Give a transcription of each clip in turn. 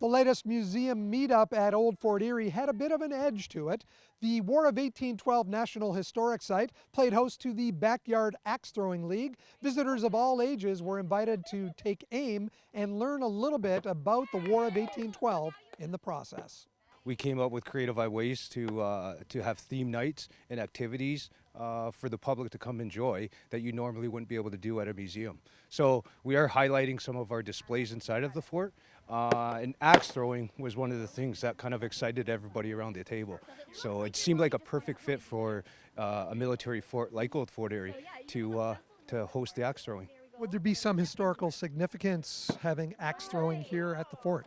The latest museum meetup at Old Fort Erie had a bit of an edge to it. The War of 1812 National Historic Site played host to the Backyard Axe Throwing League. Visitors of all ages were invited to take aim and learn a little bit about the War of 1812 in the process. We came up with creative ways to have theme nights and activities for the public to come enjoy that you normally wouldn't be able to do at a museum. So we are highlighting some of our displays inside of the fort. And axe throwing was one of the things that kind of excited everybody around the table. So it seemed like a perfect fit for a military fort like Old Fort Erie to host the axe throwing. Would there be some historical significance having axe throwing here at the fort?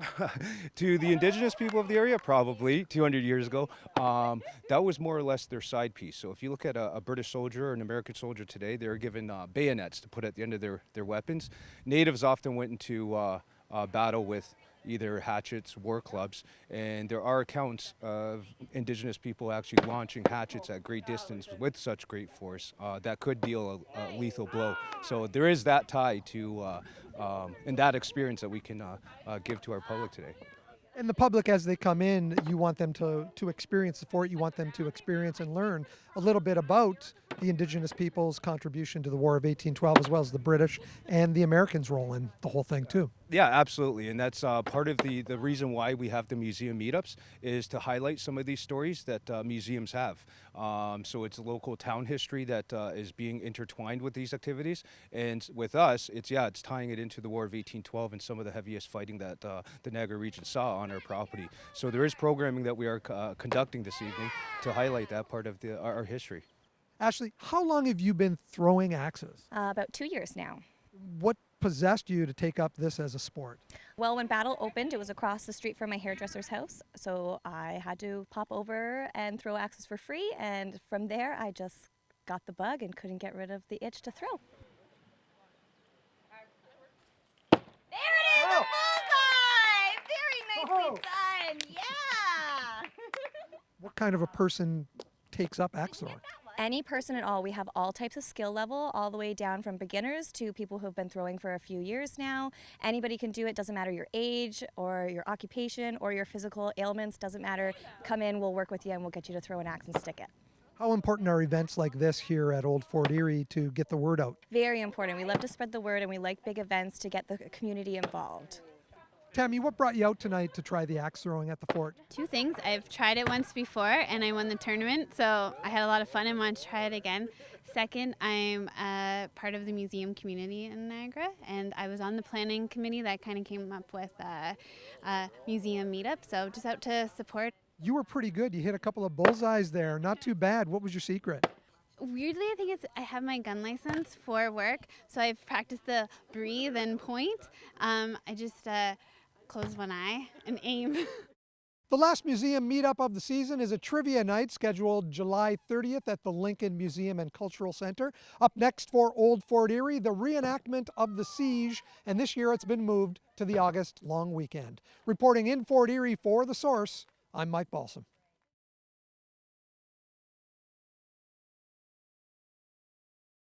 To the indigenous people of the area, probably 200 years ago, that was more or less their side piece. So if you look at a British soldier or an American soldier today, they're given bayonets to put at the end of their weapons. Natives often went into battle with either hatchets, war clubs, and there are accounts of indigenous people actually launching hatchets at great distance with such great force that could deal a lethal blow. So there is that tie to and that experience that we can give to our public today. And the public, as they come in, you want them to experience the fort, you want them to experience and learn a little bit about the indigenous people's contribution to the War of 1812, as well as the British and the Americans' role in the whole thing, too. Yeah, absolutely. And that's part of the reason why we have the museum meetups is to highlight some of these stories that museums have. So it's local town history that is being intertwined with these activities. And with us, it's tying it into the War of 1812 and some of the heaviest fighting that the Niagara region saw on our property. So there is programming that we are conducting this evening to highlight that part of our history. Ashley, how long have you been throwing axes? About 2 years now. What possessed you to take up this as a sport? Well, when Battle opened, it was across the street from my hairdresser's house, so I had to pop over and throw axes for free, and from there I just got the bug and couldn't get rid of the itch to throw. There it is, a bullseye! Very nicely done, yeah! What kind of a person takes up axe throwing? Any person at all. We have all types of skill level, all the way down from beginners to people who've been throwing for a few years now. Anybody can do it, doesn't matter your age or your occupation or your physical ailments, doesn't matter. Come in, we'll work with you and we'll get you to throw an axe and stick it. How important are events like this here at Old Fort Erie to get the word out? Very important. We love to spread the word and we like big events to get the community involved. Tammy, what brought you out tonight to try the axe throwing at the fort? Two things. I've tried it once before and I won the tournament, so I had a lot of fun and want to try it again. Second, I'm part of the museum community in Niagara, and I was on the planning committee that kind of came up with a museum meetup, so just out to support. You were pretty good. You hit a couple of bullseyes there. Not too bad. What was your secret? Weirdly, I think I have my gun license for work, so I've practiced the breathe and point. I just close one eye and aim. The last museum meetup of the season is a trivia night scheduled July 30th at the Lincoln Museum and Cultural Center. Up next for Old Fort Erie, the reenactment of the siege, and this year it's been moved to the August long weekend. Reporting in Fort Erie for The Source, I'm Mike Balsom.